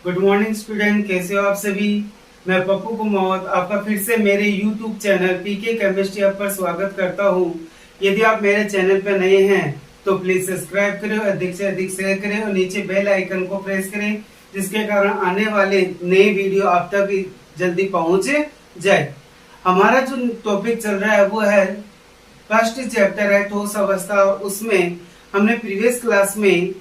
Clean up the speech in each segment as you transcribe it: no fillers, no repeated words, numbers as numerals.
Good morning student, कैसे हो आप सभी। मैं पप्पू कुमावत आपका फिर से मेरे YouTube channel PK chemistry app पर स्वागत करता हूं। यदि आप मेरे चैनल पर नए हैं तो प्लीज सब्सक्राइब करें, अधिक से अधिक शेयर करें और नीचे बेल आइकन को प्रेस करें, जिसके कारण आने वाले नए वीडियो आप तक जल्दी पहुंच जाए। हमारा जो टॉपिक चल रहा है वो है फर्स्ट चैप्टर है ठोस अवस्था। उसमें हमने प्रीवियस क्लास में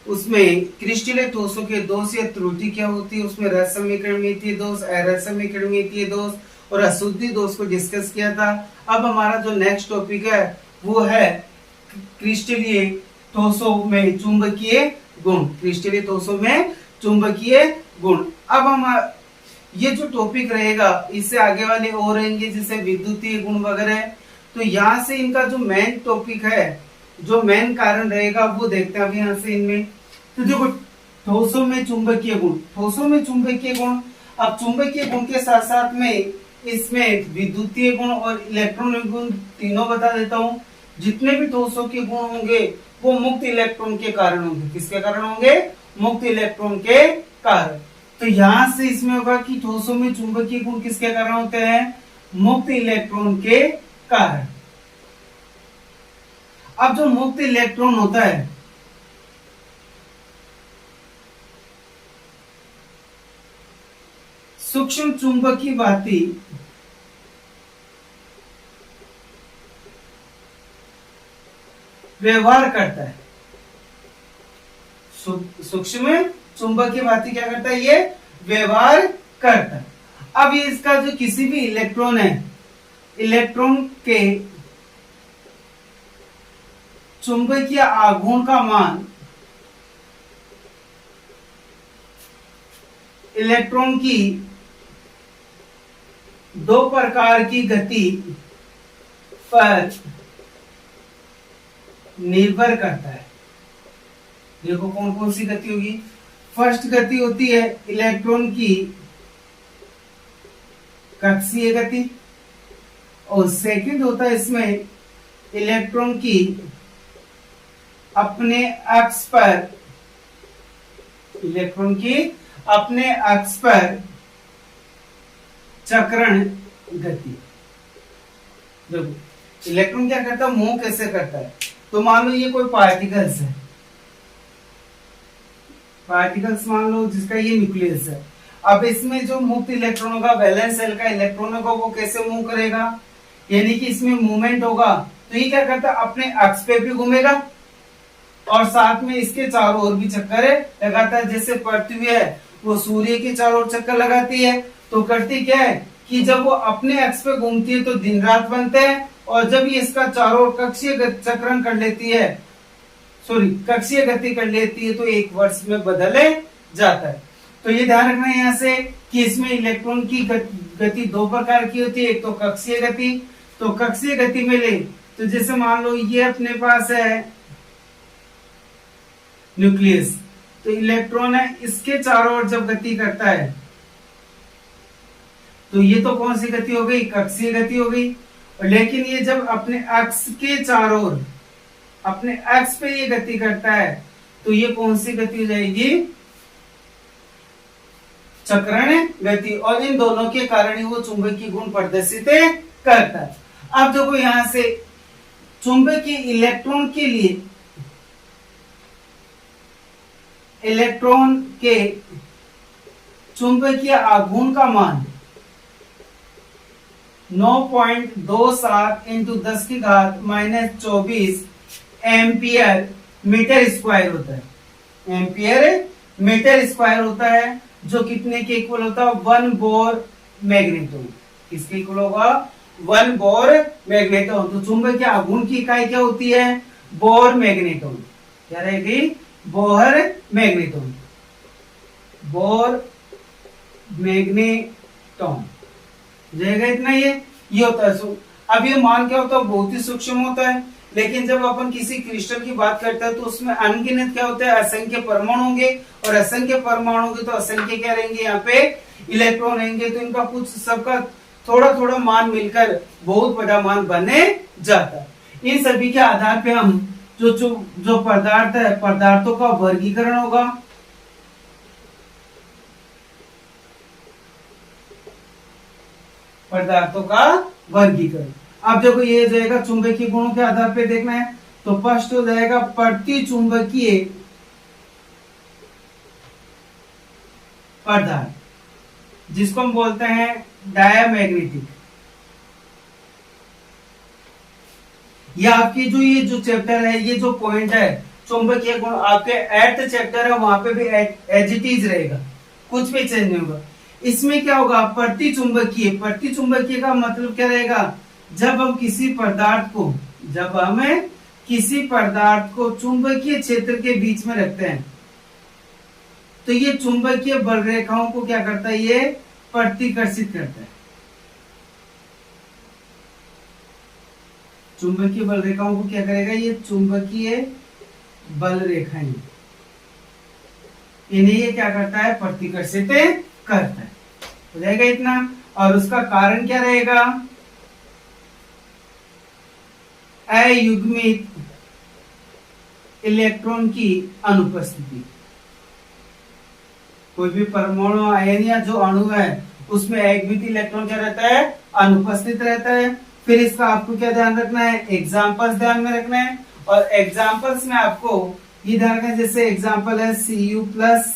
उसमें क्रिस्टलीय ठोसों के दोष या त्रुटि क्या होती है, उसमें रस समीकरणितीय दोष, अरस समीकरणितीय दोष और अशुद्धि दोष को डिस्कस किया था। अब हमारा जो नेक्स्ट टॉपिक है वो है क्रिस्टलीय ठोसों में चुंबकीय गुण। क्रिस्टलीय ठोसों में चुंबकीय गुण। अब हम ये जो टॉपिक रहेगा इससे आगे वाले और रहेंगे जैसे विद्युतीय गुण वगैरह। तो यहाँ से इनका जो मेन टॉपिक है, जो मेन कारण रहेगा वो देखते हैं अब यहाँ से इनमें। तो देखो ठोसों में चुंबकीय गुण, ठोसों में चुंबकीय गुण। अब चुंबकीय गुण के साथ साथ में इसमें विद्युतीय गुण और इलेक्ट्रॉनिक गुण तीनों बता देता हूँ। जितने भी ठोसों के गुण होंगे वो मुक्त इलेक्ट्रॉन के कारण होंगे। किसके कारण होंगे? मुक्त इलेक्ट्रॉन के कारण। तो यहाँ से इसमें होगा कि ठोसों में चुंबकीय गुण किसके कारण होते हैं? मुक्त इलेक्ट्रॉन के कारण। अब जो मुक्त इलेक्ट्रॉन होता है सूक्ष्म चुंबकीय भांति व्यवहार करता है। सूक्ष्म चुंबकीय भांति क्या करता है? ये व्यवहार करता है। अब ये इसका जो किसी भी इलेक्ट्रॉन है, इलेक्ट्रॉन के चुंबकीय आघूर्ण का मान इलेक्ट्रॉन की दो प्रकार की गति पर निर्भर करता है। देखो कौन कौन सी गति होगी। फर्स्ट गति होती है इलेक्ट्रॉन की कक्षीय गति और सेकंड होता है इसमें इलेक्ट्रॉन की अपने अक्ष पर, इलेक्ट्रॉन की अपने अक्ष पर चक्रण गति। देखो इलेक्ट्रॉन क्या करता है, मूव कैसे करता है। तो मान लो ये कोई पार्टिकल्स है, पार्टिकल्स मान लो जिसका ये न्यूक्लियस है। अब इसमें जो मुक्त इलेक्ट्रॉन होगा, वैलेंस शेल का इलेक्ट्रॉन होगा, वो कैसे मूव करेगा, यानी कि इसमें मूवमेंट होगा। तो ये क्या करता है, अपने अक्ष पे भी घूमेगा और साथ में इसके चारों ओर भी चक्कर लगाता है। जैसे पृथ्वी है वो सूर्य के चारों ओर चक्कर लगाती है, तो करती क्या है कि जब वो अपने अक्ष पे घूमती है तो दिन रात बनते हैं, और जब ये इसका चारों ओर कक्षीय चक्रण कर लेती है, कक्षीय गति कर लेती है, तो एक वर्ष में बदले जाता है। तो ये ध्यान रखना है यहाँ से कि इसमें इलेक्ट्रॉन की गति दो प्रकार की होती है। एक तो कक्षीय गति। तो कक्षीय गति में ले तो जैसे मान लो ये अपने पास है न्यूक्लियस, तो इलेक्ट्रॉन है, इसके चारों ओर जब गति करता है तो ये तो कौन सी गति हो गई? कक्षीय गति हो गई। लेकिन ये जब अपने अक्ष के चारों ओर, अपने अक्ष पे ये गति करता है तो ये कौन सी गति हो जाएगी? चक्रण गति। और इन दोनों के कारण ही वो चुंबकीय गुण प्रदर्शित करता है। अब देखो यहां से चुंबकीय इलेक्ट्रॉन के लिए, इलेक्ट्रॉन के चुंबकीय आघूर्ण का मान 9.27 इंटू 10 की घात -24 एम्पियर मीटर स्क्वायर होता है। एम्पियर मीटर स्क्वायर होता है, जो कितने के इक्वल होता है? 1 बोर मैग्नेटॉन। किसके इक्वल होगा? 1 बोर मैग्नेटॉन। तो चुंबकीय आघूर्ण की इकाई क्या होती है? Bore magneton. क्या रहेगी? Bohr magneton. बोर मैग्नेटॉन रहेगा इतना। ये होता है। अब ये मान क्या होता है? बहुत ही सूक्ष्म होता है। लेकिन जब अपन किसी क्रिस्टल की बात करते हैं तो उसमें अनगिनत क्या होता है? असंख्य परमाणु होंगे, और असंख्य परमाणु होंगे तो असंख्य क्या रहेंगे? यहाँ पे इलेक्ट्रॉन रहेंगे। तो इनका कुछ सबका थोड़ा थोड़ा मान मिलकर बहुत बड़ा मान बने जाता है। इन सभी के आधार पे हम जो पदार्थ है, पदार्थों का वर्गीकरण होगा। पदार्थों का वर्गीकरण। अब देखो ये जाएगा चुंबकीय गुणों के आधार पे देखना है, तो फर्स्ट हो जाएगा प्रतिचुंबकीय पदार्थ, जिसको हम बोलते हैं डायामैग्नेटिक। ये आपकी ये जो चैप्टर है, ये जो पॉइंट है चुंबकीय गुण आपके एट चैप्टर है, वहां पे भी एज इट इज रहेगा, कुछ भी चेंज नहीं होगा। इसमें क्या होगा, प्रतिचुंबकीय। प्रतिचुंबकीय का मतलब क्या रहेगा, जब हम किसी पदार्थ को चुंबकीय क्षेत्र के बीच में रखते हैं, तो ये चुंबकीय बल रेखाओं को क्या करता है, ये प्रतिकर्षित करता है। चुंबकीय बल रेखाओं को क्या करेगा, ये चुंबकीय बल रेखाएं, इन्हें ये क्या करता है, प्रतिकर्षित करता है। हो जाएगा इतना। और उसका कारण क्या रहेगा, अयुग्मित इलेक्ट्रॉन की अनुपस्थिति। कोई भी परमाणु आयन या जो अणु है उसमें अयुग्मित इलेक्ट्रॉन क्या रहता है, अनुपस्थित रहता है। फिर इसका आपको क्या ध्यान रखना है, एग्जाम्पल्स ध्यान में रखना है। और एग्जाम्पल्स में आपको ये ध्यान रखना है, जैसे एग्जाम्पल है Cu प्लस,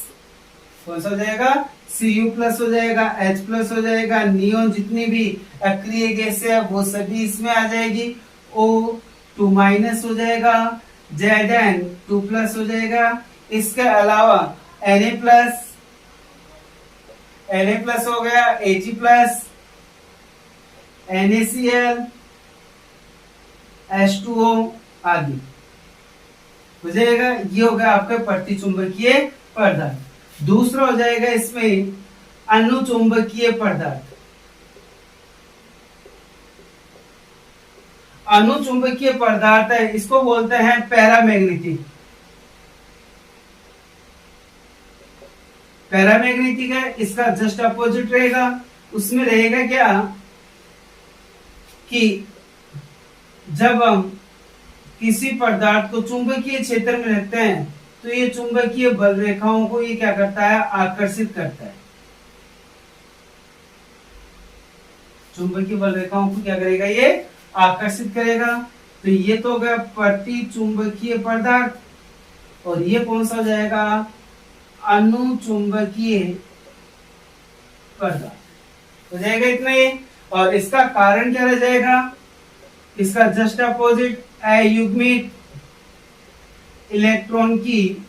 कौन सा हो जाएगा, Cu प्लस हो जाएगा, H प्लस हो जाएगा, नियोन जितनी भी अक्रिय गैस है वो सभी इसमें आ जाएगी, O2 माइनस हो जाएगा, Zn2 प्लस हो जाएगा। इसके अलावा Na प्लस हो गया, Ag प्लस, NaCl, H2O आदि हो जाएगा। ये हो गया आपका प्रतिचुंबकीय पदार्थ। दूसरा हो जाएगा इसमें अनुचुंबकीय पदार्थ। अनुचुंबकीय पदार्थ है, इसको बोलते हैं पैरामैग्नेटिक। पैरामैग्नेटिक है, इसका जस्ट अपोजिट रहेगा। उसमें रहेगा क्या कि जब हम किसी पदार्थ को चुंबकीय क्षेत्र में रखते हैं, तो ये चुंबकीय बल रेखाओं को ये क्या करता है, आकर्षित करता है। चुंबकीय बल रेखाओं को क्या करेगा, ये आकर्षित करेगा। तो ये तो हो गया प्रतिचुंबकीय पदार्थ, और ये कौन सा हो जाएगा, अनुचुंबकीय पदार्थ हो जाएगा इतना ही। और इसका कारण क्या रह जाएगा, इसका जस्ट अपोजिट अयुग्मित इलेक्ट्रॉन की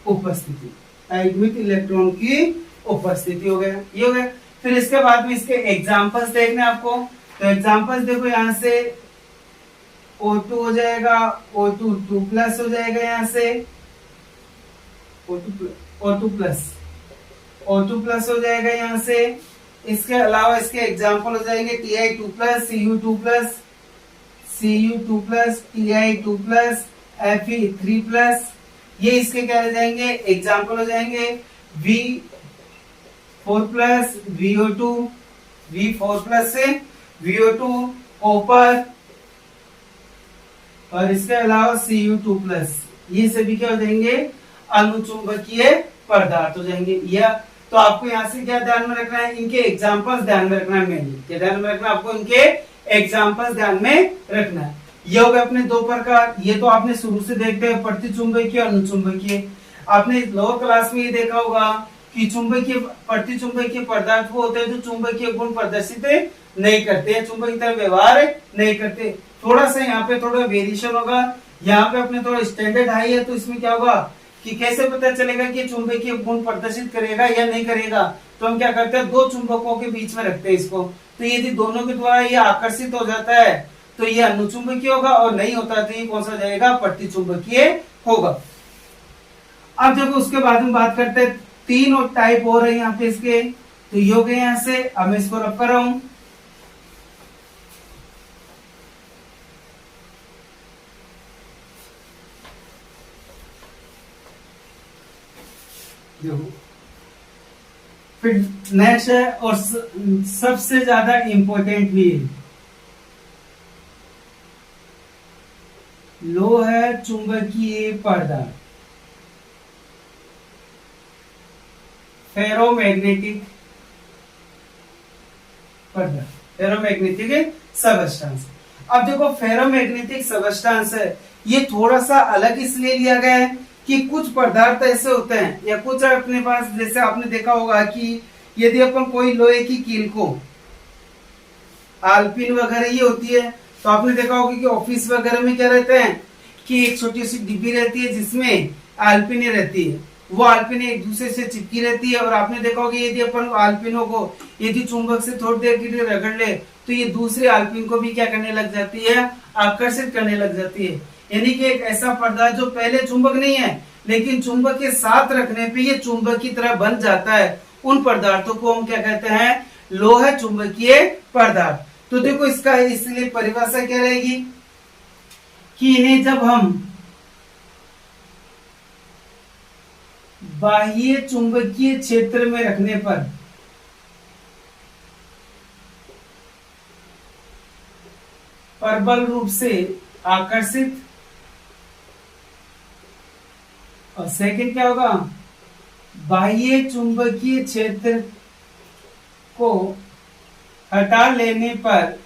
उपस्थिति। अयुग्मित इलेक्ट्रॉन की उपस्थिति हो गया, ये हो गया। फिर इसके बाद में इसके एग्जांपल्स देखने आपको। तो एग्जांपल्स देखो, यहां से O2 हो जाएगा, O2 2 प्लस हो जाएगा, यहां से O2 प्लस हो जाएगा यहां से। इसके अलावा इसके एग्जांपल हो जाएंगे Ti2 plus, Cu2 plus, Cu2 plus, Ti2 plus, Fe3 plus. ये इसके क्या रह जाएंगे, एग्जांपल हो जाएंगे। V4 plus, VO2, V4 plus से VO2, कॉपर, और इसके अलावा Cu2 प्लस। ये सभी क्या हो जाएंगे, अनुचुंबकीय पदार्थ हो जाएंगे। या तो आपको यहाँ से क्या ध्यान में रखना है, इनके एग्जांपल्स ध्यान में रखना है। मेनली क्या ध्यान में रखना है आपको, इनके एग्जांपल्स ध्यान में रखना है। ये हो गए अपने दो प्रकार। ये तो आपने शुरू से देखते हैं, प्रतिचुंबकीय, अनुचुंबकीय। आपने लोअर क्लास में ये देखा होगा कि चुंबकीय, प्रतिचुंबकीय पदार्थ वो होते हैं जो चुंबकीय गुण प्रदर्शित नहीं करते हैं, चुंबकीय व्यवहार नहीं करते। थोड़ा सा यहाँ पे थोड़ा वेरिएशन होगा। यहाँ पे अपने थोड़ा स्टैंडर्ड हाई है, तो इसमें क्या होगा कि कैसे पता चलेगा कि चुंबकीय गुण प्रदर्शित करेगा या नहीं करेगा। तो हम क्या करते हैं, दो चुंबकों के बीच में रखते हैं इसको। तो यदि दोनों के द्वारा ये आकर्षित हो जाता है तो ये अनुचुंबकीय होगा, और नहीं होता तो ये कौन सा जाएगा, प्रतिचुंबकीय होगा। अब जब उसके बाद में बात करते हैं, तीन और टाइप हो रहे हैं यहाँ पे इसके। तो ये हो गए यहाँ से, अब मैं इसको रब कर रहा हूं। फिर नेक्स्ट है, और सबसे ज्यादा इंपॉर्टेंट भी है, लो है चुंबकीय पदार्थ, फेरोमैग्नेटिक पर्दा, फेरोमैग्नेटिक सबस्टेंस। अब देखो फेरोमैग्नेटिक सबस्टेंस है, ये थोड़ा सा अलग इसलिए लिया गया है कि कुछ पदार्थ ऐसे होते हैं या कुछ अपने पास, जैसे आपने देखा होगा कि यदि अपन कोई लोहे की कील को, आलपिन वगैरह ये होती है, तो आपने देखा होगा कि ऑफिस वगैरह में क्या रहते हैं कि एक छोटी सी डिब्बी रहती है जिसमें आलपिने रहती है, वो आलपिने एक दूसरे से चिपकी रहती है। और आपने देखा होगा यदि अपन आलपिनों को यदि चुंबक से थोड़ी देर के लिए रगड़ ले तो ये दूसरे आलपिन को भी क्या करने लग जाती है, आकर्षित करने लग जाती है। यानी कि एक ऐसा पदार्थ जो पहले चुंबक नहीं है लेकिन चुंबक के साथ रखने पे ये चुंबक की तरह बन जाता है, उन पदार्थों को हम क्या कहते हैं, लोह चुंबकीय पदार्थ। तो देखो इसका इसलिए परिभाषा क्या रहेगी कि इन्हें जब हम बाह्य चुंबकीय क्षेत्र में रखने पर प्रबल रूप से आकर्षित, और सेकंड क्या होगा, बाह्य चुंबकीय क्षेत्र को हटा लेने पर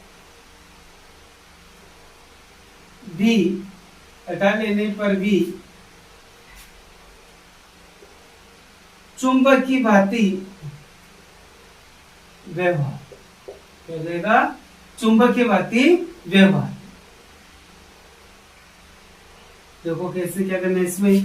भी चुंबक की भांति व्यवहार, क्या हो जाएगा, चुंबक की भांति व्यवहार। देखो कैसे क्या करना है इसमें,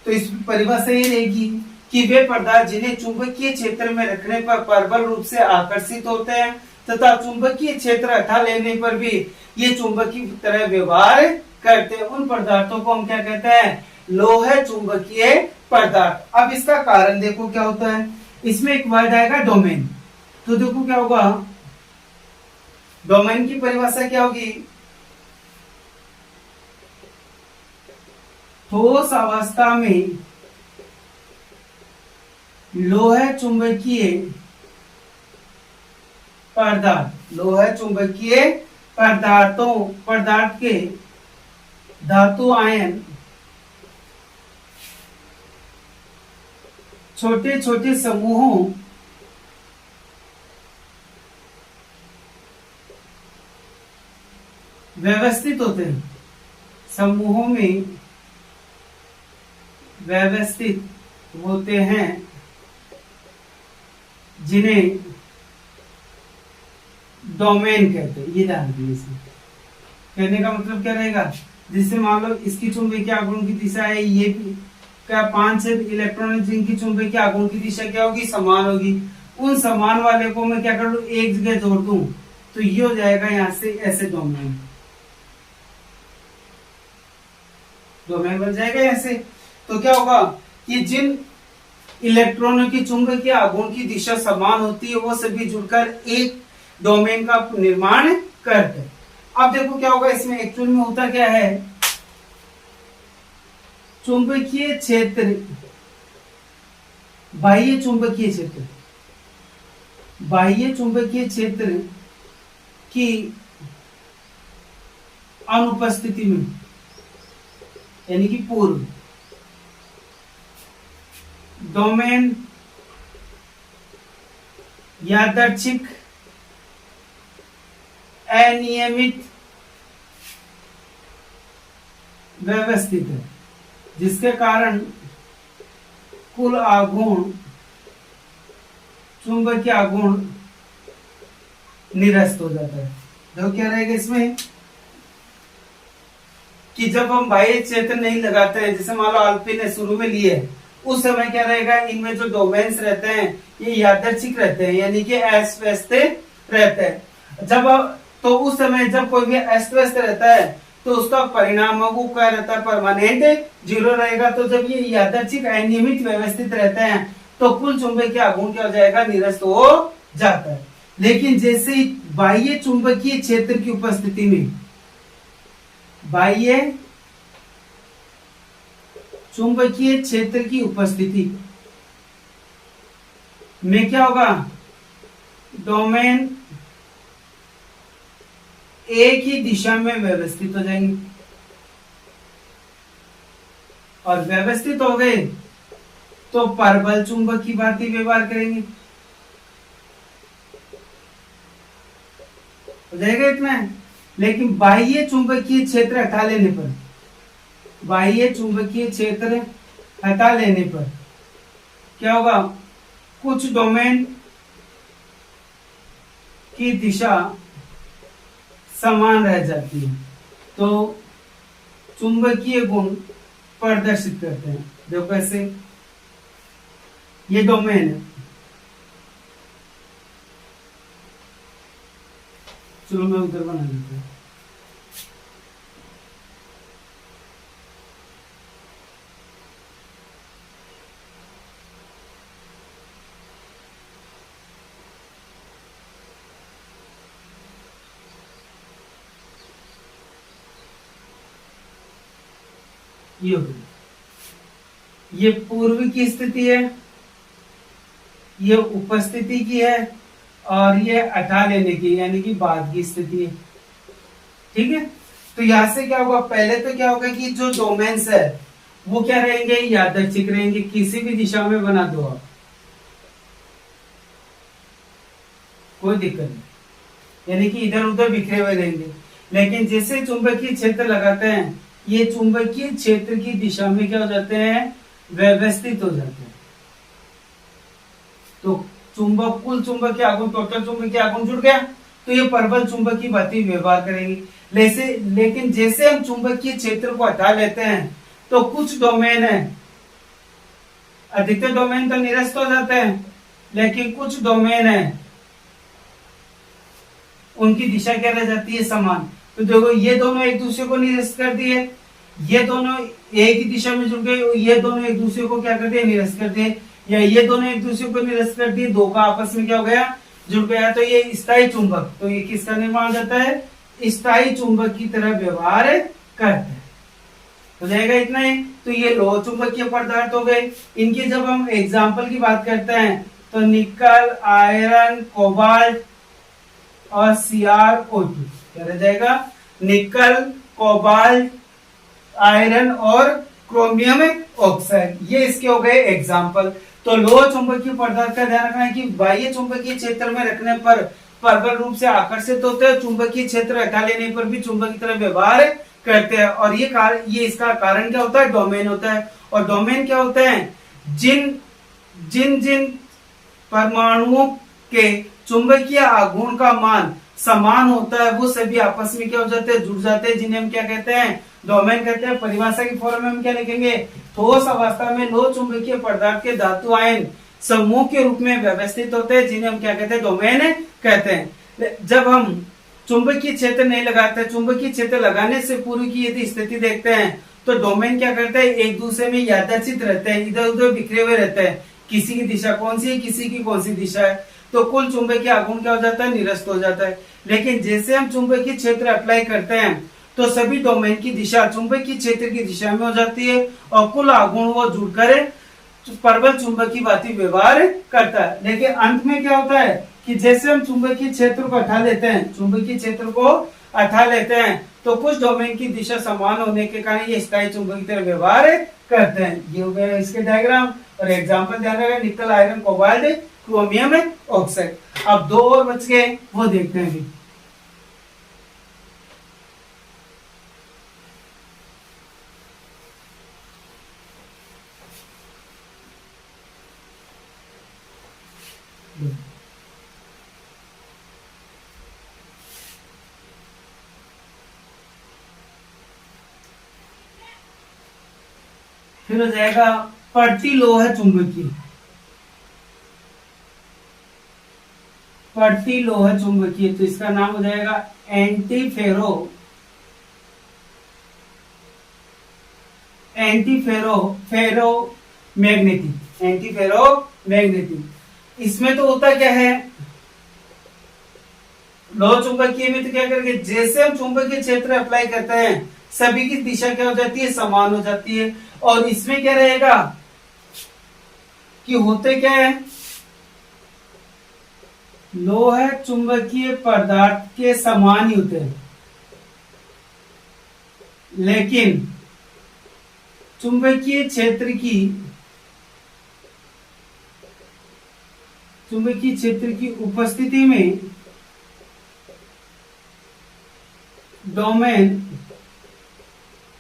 तो इस परिभाषा ये रहेगी कि वे पदार्थ जिन्हें चुंबकीय क्षेत्र में रखने पर प्रबल रूप से आकर्षित होते हैं तथा चुंबकीय क्षेत्र हटा लेने पर भी ये चुंबक की तरह व्यवहार करते हैं, उन पदार्थों को हम क्या कहते हैं, लोह चुंबकीय पदार्थ। अब इसका कारण देखो क्या होता है, इसमें एक वर्ड आएगा डोमेन। तो देखो क्या होगा, डोमेन की परिभाषा क्या होगी, ठोस अवस्था में लोह चुंबकीय पदार्थ, लोह चुंबकीय पदार्थ के धातु आयन छोटे छोटे समूहों व्यवस्थित होते हैं, समूहों में व्यवस्थित होते हैं जिन्हें डोमेन कहते हैं। ये ध्यान दीजिए, कहने का मतलब क्या रहेगा, जिससे मान लो इसकी चुंबकीय आघूर्ण की दिशा है ये क्या 5 इलेक्ट्रॉन है जिनकी चुंबकीय आघूर्ण की दिशा क्या होगी, समान होगी। उन समान वाले को मैं क्या कर लूं, एक जगह जोड़ दूं तो ये हो जाएगा यहां से ऐसे डोमेन, डोमेन बन जाएगा ऐसे। तो क्या होगा कि जिन इलेक्ट्रॉनों की चुंबकीय आघूर्ण की दिशा समान होती है वो सभी जुड़कर एक डोमेन का निर्माण करते हैं। अब देखो क्या होगा इसमें, एक्चुअल में होता क्या है, चुंबकीय क्षेत्र, बाह्य चुंबकीय क्षेत्र, बाह्य चुंबकीय क्षेत्र की अनुपस्थिति में, यानी कि पूर्व, डोमेन यादृच्छिक अनियमित व्यवस्थित है, जिसके कारण कुल आघूर्ण, चुंबकीय आघूर्ण निरस्त हो जाता है। देखो क्या रहेगा इसमें कि जब हम बाह्य क्षेत्र नहीं लगाते हैं, जैसे मान लो आलपिन ने शुरू में लिए, उस समय क्या रहेगा, इनमें जो डोमेन्स रहते हैं ये यादृच्छिक रहते हैं, यानी कि अस्त व्यस्त रहते हैं। जब तो उस समय जब कोई भी अस्त व्यस्त रहता है तो उसका परिणाम वो क्या रहता है, परमानेंट 0 रहेगा। तो जब ये यादृच्छिक अनियमित व्यवस्थित रहते हैं तो कुल चुंबकीय आघूर्ण क्या हो जाएगा, निरस्त हो जाता है। लेकिन जैसे ही बाह्य चुंबकीय क्षेत्र की उपस्थिति में, बाह्य चुंबकीय क्षेत्र की उपस्थिति में क्या होगा, डोमेन एक ही दिशा में व्यवस्थित हो जाएंगे, और व्यवस्थित हो गए तो परबल चुंबक की भांति व्यवहार करेंगे। जाएगा इतना है। लेकिन बाह्य चुंबकीय क्षेत्र हटा लेने पर, बाह्य चुंबकीय क्षेत्र हटा लेने पर क्या होगा, कुछ डोमेन की दिशा समान रह जाती है। तो चुंबकीय गुण प्रदर्शित करते हैं। देखो कैसे, ये डोमेन है, चलो मैं उधर बना लेता हूं। ये हो गई, ये पूर्व की स्थिति है, ये उपस्थिति की है, और ये हटा लेने की यानी कि बाद की स्थिति है। ठीक है, तो यहां से क्या होगा, पहले तो क्या होगा कि जो डोमेन्स है वो क्या रहेंगे, यादृच्छिक रहेंगे, किसी भी दिशा में बना दो आप, कोई दिक्कत नहीं, यानी कि इधर उधर बिखरे हुए रहेंगे। लेकिन जैसे चुंबकीय क्षेत्र लगाते हैं, ये चुंबकीय क्षेत्र की दिशा में क्या हो जाते हैं, व्यवस्थित हो जाते हैं। तो चुंबक, कुल चुंबकीय आघूर्ण, टोटल चुंबकीय आघूर्ण जुड़ गया, तो ये प्रबल चुंबक की भांति व्यवहार करेंगे। लेकिन जैसे हम चुंबकीय क्षेत्र को हटा लेते हैं तो कुछ डोमेन है, अधिकतर डोमेन तो निरस्त हो जाते हैं, लेकिन कुछ डोमेन है उनकी दिशा क्या रह जाती है, समान। तो देखो ये दोनों एक दूसरे को निरस्त कर दिए, ये दोनों एक ही दिशा में जुड़ गए, ये दोनों एक दूसरे को क्या कर दिए, निरस्त कर दिए, या ये दोनों एक दूसरे को निरस्त कर दिए, दो का आपस में क्या हो गया, जुड़ गया। तो ये स्थायी चुंबक, तो ये किसका निर्माण हो जाता है, स्थायी चुंबक की तरह व्यवहार करता है। हो जाएगा इतना ही। तो ये लोह चुंबकीय पदार्थ हो गए। इनकी जब हम एग्जाम्पल की बात करते हैं तो निकल, आयरन, कोबाल्ट और CrO2 क्या रह जाएगा, निकल, कोबाल्ट, आयरन और क्रोमियम ऑक्साइड, ये इसके हो गए एग्जाम्पल। तो लोह चुंबकीय पदार्थ का ध्यान रखना है कि बाह्य चुंबकीय क्षेत्र में रखने पर प्रबल रूप से आकर्षित होते हैं, चुंबकीय क्षेत्र हटा लेने पर भी चुंबक की तरह व्यवहार करते हैं। और ये इसका कारण क्या होता है, डोमेन होता है। और डोमेन क्या होते हैं, जिन जिन जिन परमाणुओं के चुंबकीय आघूर्ण का मान समान होता है वो सभी आपस में क्या हो जाते हैं, जुड़ जाते हैं, जिन्हें हम क्या कहते हैं, डोमेन कहते हैं। परिभाषा की फॉर्म में हम क्या लिखेंगे, ठोस अवस्था में लोह चुंबकीय पदार्थ के धातु आयन समूह के रूप में व्यवस्थित होते हैं, जिन्हें हम क्या कहते हैं, डोमेन कहते हैं। जब हम चुंबकीय क्षेत्र नहीं लगाते, चुंबकीय क्षेत्र लगाने से पूर्व की यदि स्थिति देखते हैं तो डोमेन क्या करते हैं, एक दूसरे में यादृच्छिक रहते हैं, इधर उधर बिखरे हुए रहते हैं, किसी की दिशा कौन सी है, किसी की कौन सी दिशा है, तो कुल चुंबकीय आघूर्ण क्या हो जाता है, निरस्त हो जाता है। लेकिन जैसे हम चुंबकीय क्षेत्र अप्लाई करते हैं तो सभी डोमेन की दिशा चुंबकीय क्षेत्र की दिशा में हो जाती है और कुल आघूर्ण वो जुड़कर प्रबल चुंबक की भांति व्यवहार करता है। लेकिन अंत में क्या होता है कि जैसे हम चुंबकीय क्षेत्र को हटा लेते हैं, चुंबकीय क्षेत्र को हटा लेते हैं तो कुछ डोमेन की दिशा समान होने के कारण ये स्थायी चुंबक की तरह व्यवहार करते हैं। ये हो गया इसके डायग्राम। और एग्जाम्पल ध्यान रखना, निकल, आयरन, कोबाल्ट, क्रोमियम ऑक्साइड। अब दो और बच गए, वो देखते हैं अभी। फिर हो जाएगा प्रतिलोह चुंबकीय, प्रतिलोह चुंबकीय, तो इसका नाम हो जाएगा एंटीफेरो मैग्नेटिक, एंटीफेरो मैग्नेटिक। इसमें तो होता क्या है, लोह चुंबकीय में तो क्या करेंगे, जैसे हम चुंबकीय क्षेत्र अप्लाई करते हैं सभी की दिशा क्या हो जाती है, समान हो जाती है। और इसमें क्या रहेगा कि होते क्या है, लोह चुंबकीय पदार्थ के समान ही होते हैं, लेकिन चुंबकीय क्षेत्र की उपस्थिति में डोमेन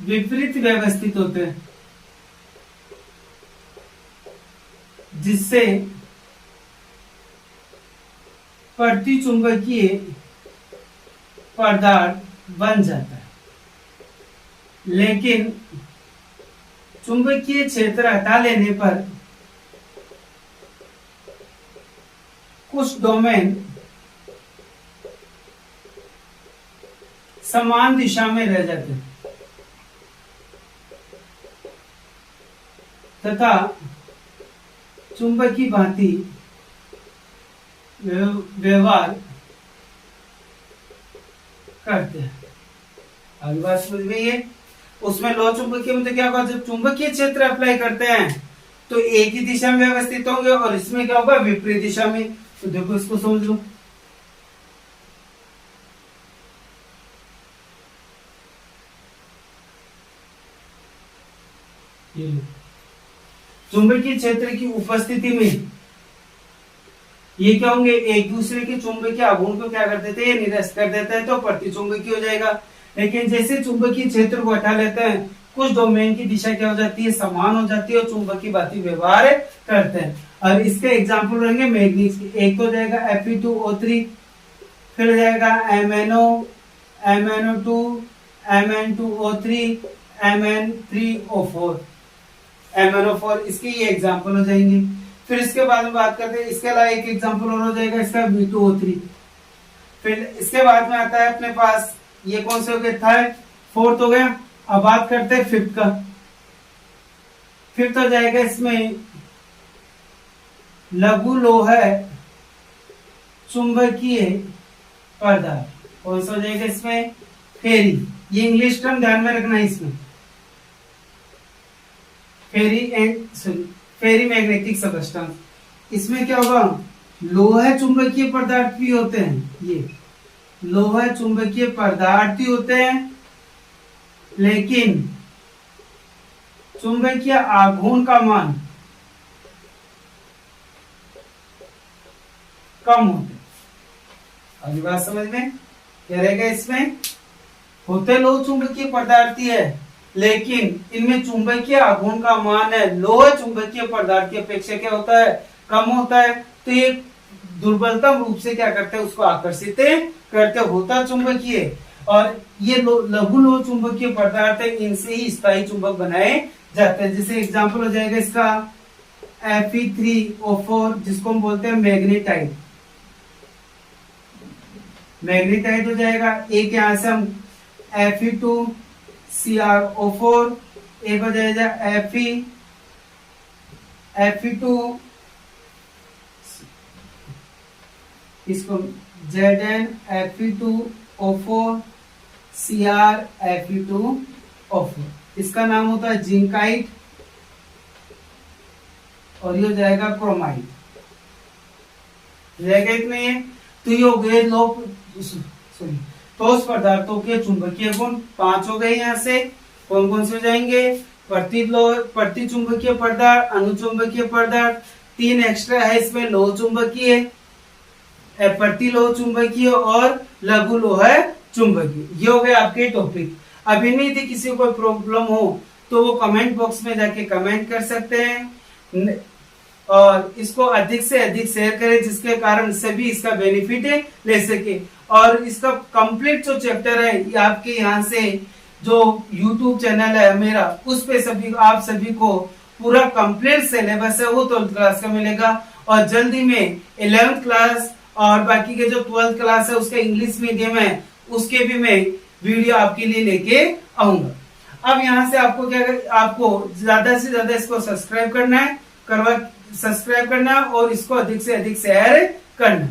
विपरीत व्यवस्थित होते हैं, जिससे प्रतिचुंबकीय पदार्थ बन जाता है। लेकिन चुंबकीय क्षेत्र हटा लेने पर कुछ डोमेन समान दिशा में रह जाते हैं तथा चुंबकीय भांति व्यवहार करते हैं। अगली बात समझ में ये, उसमें लो चुंबकीय में तो क्या होगा, जब चुंबकीय क्षेत्र अप्लाई करते हैं तो एक ही दिशा में व्यवस्थित होंगे और इसमें क्या होगा, विपरीत दिशा में। तो देखो इसको समझ लो। चुंबकीय क्षेत्र की उपस्थिति में ये क्या होंगे, एक दूसरे के चुंबकीय आघूर्ण को क्या कर देते हैं, निरस्त कर देते हैं, तो प्रतिचुंबकीय हो जाएगा। लेकिन जैसे चुंबकीय क्षेत्र को हटा लेते हैं, कुछ डोमेन की दिशा क्या हो जाती है, समान हो जाती है और चुंबकीय भांति व्यवहार करते हैं। और इसके एग्जाम्पल रहेंगे मैग्नीज के। एक तो जाएगा Fe2O3, फिर हो जाएगा MnO, MnO2, Mn2O3, Mn3O4, MnO4, इसके ये एग्जाम्पल हो जाएंगे। फिर इसके बाद में बात करते हैं, इसके अलावा एक एग्जाम्पल और हो जाएगा इसका B2O3। फिर इसके बाद में आता है अपने पास, ये कौन से हो गए, थर्ड, फोर्थ हो गया। अब बात करते हैं फिफ्थ का। फिफ्थ हो जाएगा इसमें लघु लोह चुंबकीय पदार्थ। कौन सा हो जाएगा इसमें, फेरी। ये इंग्लिश टर्म ध्यान में रखना है इसमें, फेरी मैग्नेटिक सबस्टेंस। इसमें क्या होगा, लोह चुंबकीय पदार्थ भी होते हैं, ये लोह चुंबकीय पदार्थ ही होते हैं, लेकिन चुंबकीय आघूर्ण का मान कम होते। अगली बात समझ में क्या रहेगा, इसमें होते लोह चुंबकीय पदार्थ ही है, लेकिन इनमें चुंबकीय आघूर्ण का मान है लोह चुंबकीय पदार्थ की अपेक्षा क्या होता है, कम होता है। तो ये दुर्बलतम रूप से क्या करते हैं, उसको आकर्षित करते होता चुंबकीय। और ये लघु लोह चुंबकीय पदार्थ है, इनसे ही स्थायी चुंबक बनाए जाते हैं। जैसे एग्जांपल हो जाएगा इसका Fe3O4, जिसको हम बोलते हैं मैग्नेटाइट। मैग्नेटाइट हो जाएगा। एक यहां से हम Fe2CrO4, एक हो जाएगा Fe2, इसको Zn Fe2O4 Cr Fe2O4, इसका नाम होता है जिंकाइट, और ये हो जाएगा क्रोमाइट। रहेगा इतने, तो ये हो गए ठोस पदार्थों के चुंबकीय गुण 5 हो गए। यहाँ से कौन कौन से हो जाएंगे, प्रति चुंबकीय पदार्थ, अनुचुंबकीय पदार्थ, 3 एक्स्ट्रा है इसमें, लोह चुंबकीय, प्रति लोह चुंबकीय और लघु लोह चुंबकीय। ये हो गए आपके टॉपिक। अभी नहीं यदि किसी को कोई प्रॉब्लम हो तो वो कमेंट बॉक्स में जाके कमेंट कर सकते हैं, और इसको अधिक से अधिक शेयर करें, जिसके कारण सभी इसका बेनिफिट ले सके। और इसका कंप्लीट जो चैप्टर है, ये आपके यहाँ से जो YouTube चैनल है मेरा, उस पे सभी आप सभी को पूरा कंप्लीट सिलेबस है वो 12th क्लास का मिलेगा। और जल्दी में 11th क्लास और बाकी के जो 12th क्लास है उसका इंग्लिश मीडियम है, उसके भी मैं वीडियो आपके लिए लेके आऊंगा। अब यहाँ से आपको क्या, आपको ज्यादा से ज्यादा इसको सब्सक्राइब करना है, सब्सक्राइब करना और इसको अधिक से अधिक शेयर करना।